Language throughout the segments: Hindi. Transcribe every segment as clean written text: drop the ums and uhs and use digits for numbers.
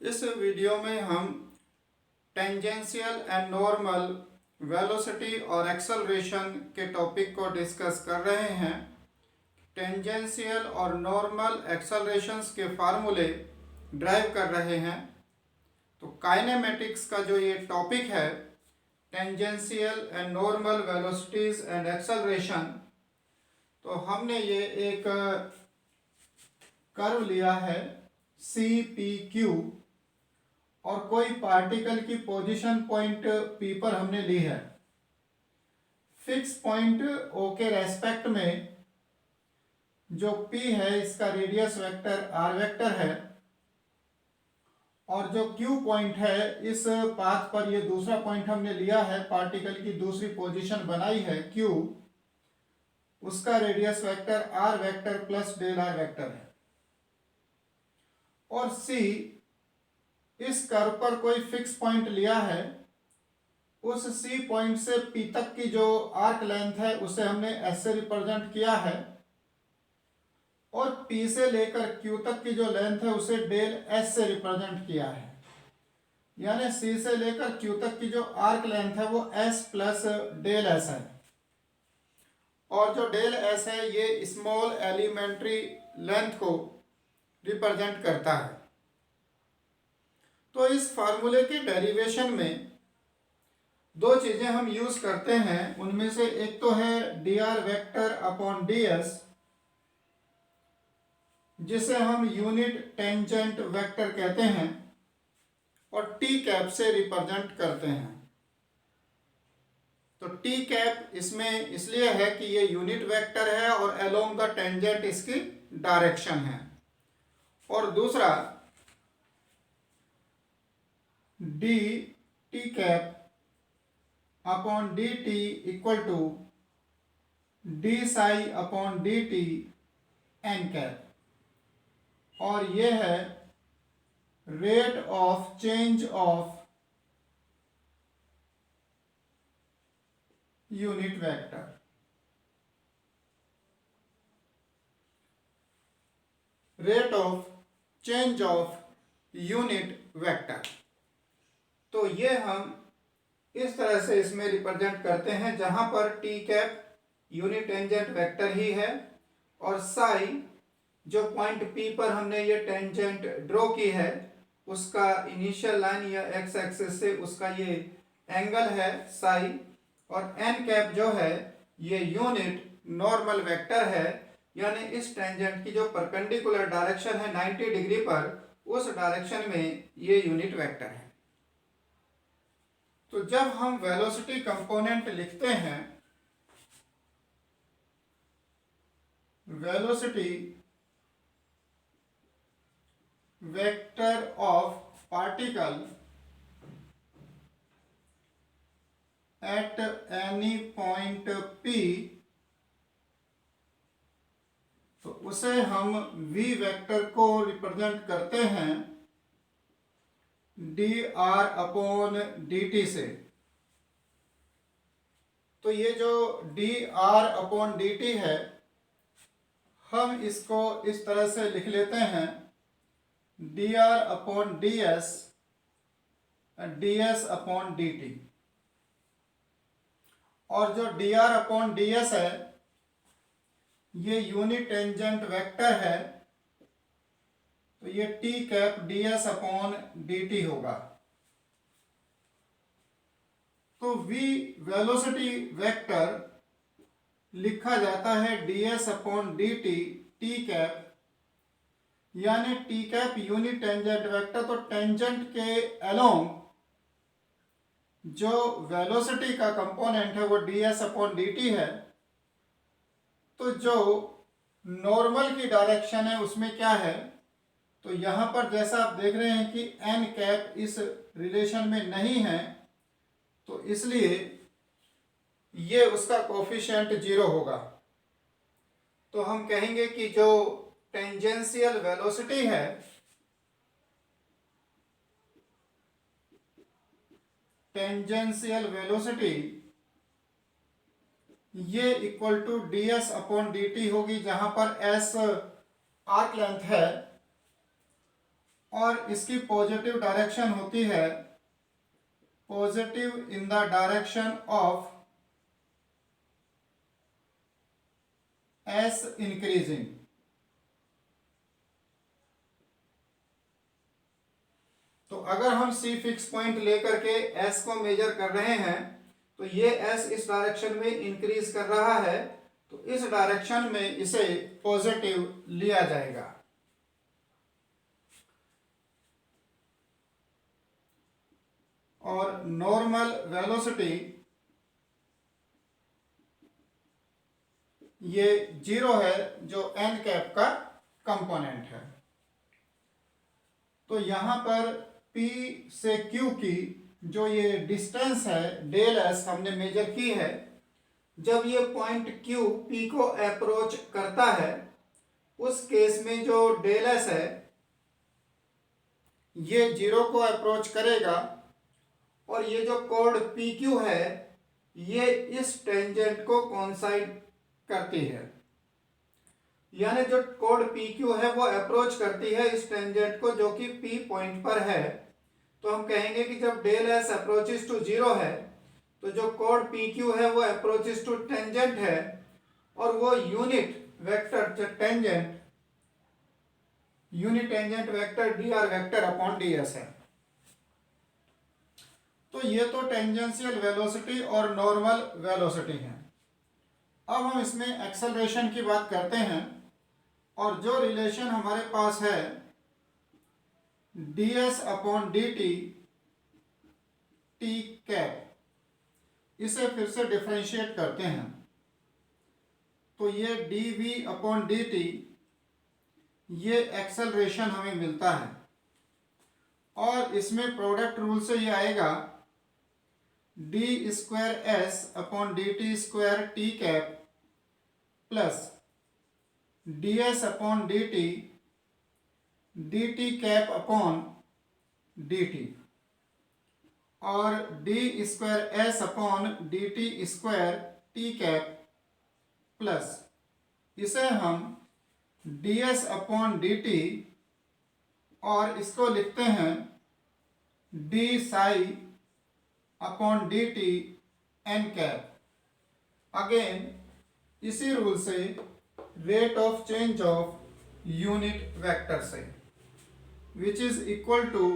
इस वीडियो में हम टेंजेंशियल एंड नॉर्मल वेलोसिटी और एक्सेलरेशन के टॉपिक को डिस्कस कर रहे हैं। टेंजेंशियल और नॉर्मल एक्सेलरेशंस के फार्मूले ड्राइव कर रहे हैं। तो काइनेमेटिक्स का जो ये टॉपिक है, tangential and normal velocities and acceleration, तो हमने ये एक कर्व लिया है CPQ और कोई पार्टिकल की पोजीशन पॉइंट P पर हमने ली है। फिक्स पॉइंट O के रेस्पेक्ट में जो P है इसका रेडियस वेक्टर R वेक्टर है और जो Q पॉइंट है इस पाथ पर, ये दूसरा पॉइंट हमने लिया है, पार्टिकल की दूसरी पोजीशन बनाई है Q, उसका radius vector R vector plus del R vector है। और C इस कर्व पर कोई फिक्स पॉइंट लिया है, उस C पॉइंट से P तक की जो आर्क लेंथ है उसे हमने S से रिप्रेजेंट किया है और P से लेकर Q तक की जो लेंथ है उसे डेल S से रिप्रेजेंट किया है। यानी C से लेकर Q तक की जो आर्क लेंथ है वो S प्लस डेल S है और जो डेल S है ये स्मॉल एलिमेंट्री लेंथ को रिप्रेजेंट करता है। तो इस फार्मूले के डेरिवेशन में दो चीजें हम यूज करते हैं, उनमें से एक तो है dr वेक्टर अपॉन ds, जिसे हम यूनिट टेंजेंट वेक्टर कहते हैं और t कैप से रिप्रेजेंट करते हैं। तो t कैप इसमें इसलिए है कि ये यूनिट वेक्टर है और अलोंग द टेंजेंट इसकी डायरेक्शन है। और दूसरा d t cap upon D T equal to D psi upon D T N cap, और ये है rate of change of unit vector. Rate of change of unit vector. तो ये हम इस तरह से इसमें रिप्रेजेंट करते हैं, जहां पर T cap unit tangent vector ही है और साई जो पॉइंट P पर हमने ये टेंजेंट ड्रॉ की है उसका इनिशियल लाइन या एक्स एक्सिस से उसका ये एंगल है साई, और एन कैप जो है ये यूनिट नॉर्मल वेक्टर है, यानी इस टेंजेंट की जो परपेंडिकुलर डायरेक्शन है 90 डिग्री पर, उस डायरेक्शन में ये यूनिट वेक्टर है। तो जब हम वेलोसिटी कंपोनेंट लिखते हैं, velocity vector of particle at any point P, तो उसे हम v वेक्टर को रिप्रेजेंट करते हैं dr अपॉन dt से। तो ये जो dr अपॉन dt है, हम इसको इस तरह से लिख लेते हैं dr upon ds, ds upon dt। और जो dr अपॉन ds है ये यूनिट टेंजेंट वेक्टर है, तो ये t cap ds upon dt होगा। तो v वेलोसिटी वेक्टर लिखा जाता है ds upon dt t cap, यानी t cap unit tangent vector. तो टेंजेंट के अलोंग जो वेलोसिटी का कंपोनेंट है वो ds अपॉन dt है। तो जो नॉर्मल की डायरेक्शन है उसमें क्या है, तो यहां पर जैसा आप देख रहे हैं कि n कैप इस रिलेशन में नहीं है, तो इसलिए ये उसका कोफिशिएंट 0 होगा। तो हम कहेंगे कि जो टेंजेंशियल वेलोसिटी है, टेंजेंशियल वेलोसिटी ये equal to ds upon dt होगी, जहां पर s आर्क लेंथ है और इसकी पॉजिटिव डायरेक्शन होती है positive in the direction of S increasing. तो अगर हम सी फिक्स पॉइंट लेकर के एस को मेजर कर रहे हैं तो ये एस इस डायरेक्शन में इंक्रीज कर रहा है, तो इस डायरेक्शन में इसे पॉजिटिव लिया जाएगा। और नॉर्मल वेलोसिटी ये 0 है जो एन कैप का कंपोनेंट है। तो यहां पर P से Q की जो ये डिस्टेंस है डेल एस हमने मेजर की है। जब ये पॉइंट Q P को अप्रोच करता है उस केस में जो डेल एस है ये 0 को अप्रोच करेगा और ये जो कोड PQ है ये इस टेंजेंट को कोइंसाइड करती है, यानी जो कोड PQ है वो अप्रोच करती है इस टेंजेंट को जो कि P पॉइंट पर है। तो हम कहेंगे कि जब डेल एस अप्रोचेस टू 0 है तो जो कोड PQ है वो अप्रोचेस टू टेंजेंट है और वो unit vector tangent unit tangent vector dr vector upon ds है। तो ये तो टेंजेंशियल वेलोसिटी और नॉर्मल वेलोसिटी है। अब हम इसमें एक्सेलरेशन की बात करते हैं और जो रिलेशन हमारे पास है ds upon dt t cap, इसे फिर से डिफरेंशिएट करते हैं तो ये dv अपॉन dt ये एक्सेलरेशन हमें मिलता है और इसमें प्रोडक्ट रूल से ये आएगा d square s upon dt square t cap plus ds upon dt dt cap upon dt और d square s upon dt square t cap plus इसे हम ds अपॉन dt और इसको लिखते हैं d psi upon dt n cap. Again इसी रूल से rate of change of unit vector से which is equal to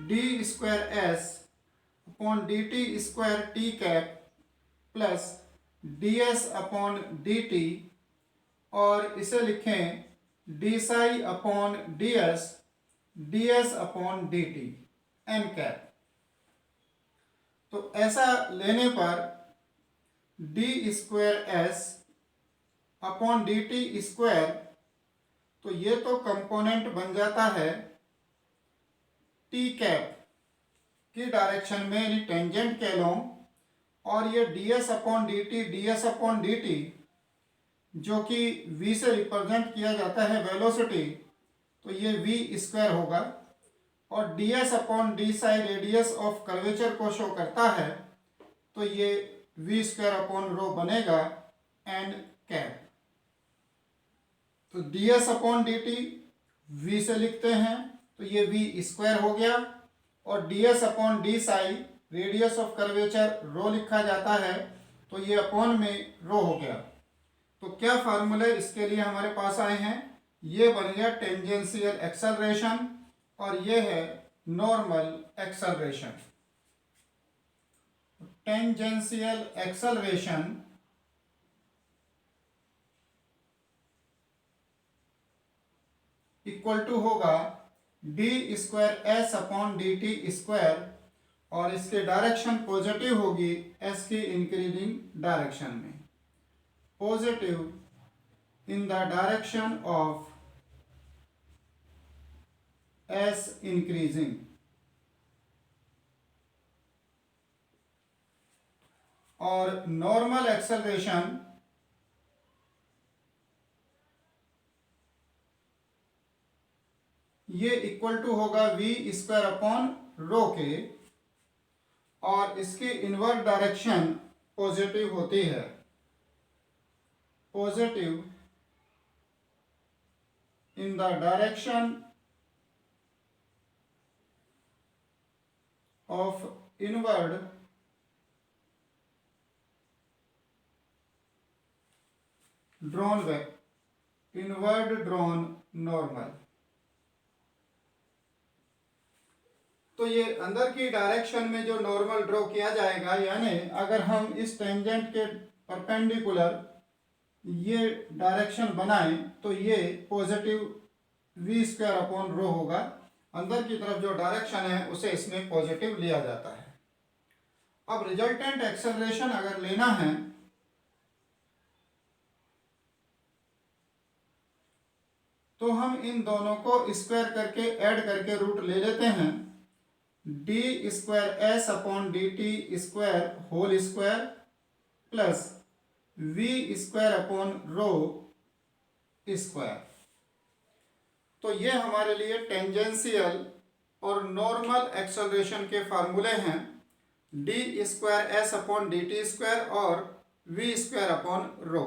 d square s upon dt square t cap plus ds upon dt और इसे लिखें d psi upon ds ds upon dt n cap. तो ऐसा लेने पर d square s upon dt square, तो ये तो कंपोनेंट बन जाता है t कैप की डायरेक्शन में यानी टेंजेंट के अलोंग, और ये ds अपॉन dt जो कि v से रिप्रेजेंट किया जाता है वेलोसिटी, तो ये v स्क्वायर होगा और ds upon D psi radius of curvature को शो करता है, तो ये v स्क्वायर अपॉन रो बनेगा n कैप। तो ds अपॉन dt v से लिखते हैं तो ये v स्क्वायर हो गया और ds upon D psi radius of curvature rho लिखा जाता है, तो ये अपॉन में रो हो गया। तो क्या फार्मूले इसके लिए हमारे पास आए हैं, ये बन गया टेंजेंशियल एक्सेलरेशन और ये है normal acceleration. Tangential acceleration equal to होगा d square s upon dt square और इसके डायरेक्शन पॉजिटिव होगी s की इंक्रीजिंग डायरेक्शन में, positive in the direction of s increasing. और नॉर्मल एक्सेलरेशन ये इक्वल टू होगा v स्क्वायर अपॉन रो के और इसकी इनवर्स डायरेक्शन पॉजिटिव होती है, positive in the direction of inward drawn normal. तो ये अंदर की डायरेक्शन में जो नॉर्मल ड्रॉ किया जाएगा, यानी अगर हम इस टेंजेंट के परपेंडिकुलर ये डायरेक्शन बनाएं तो ये पॉजिटिव v स्क्वायर अपॉन रो होगा। अंदर की तरफ जो डायरेक्शन है उसे इसमें पॉजिटिव लिया जाता है। अब रिजल्टेंट एक्सेलरेशन अगर लेना है तो हम इन दोनों को स्क्वायर करके ऐड करके रूट ले लेते हैं। D square S upon D T square whole square plus V square upon rho square. तो ये हमारे लिए टेंजेंशियल और नॉर्मल एक्सेलरेशन के फार्मूले हैं, D square S upon D T square और वी स्क्वायर अपॉन रो।